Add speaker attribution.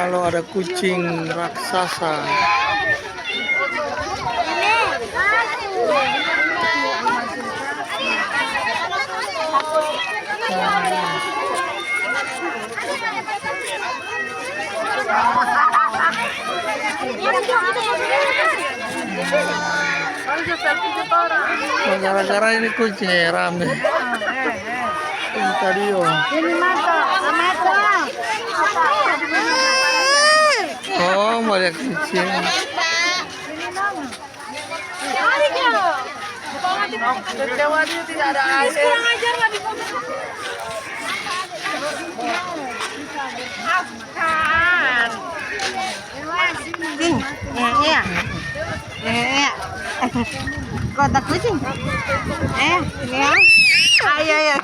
Speaker 1: Gorontalo ada kucing raksasa. Gara-gara ini kucing rame. Pentadio. Oh, banyak kucing. Tidak ada air.
Speaker 2: Kotak kucing. Ya. Ayo ya.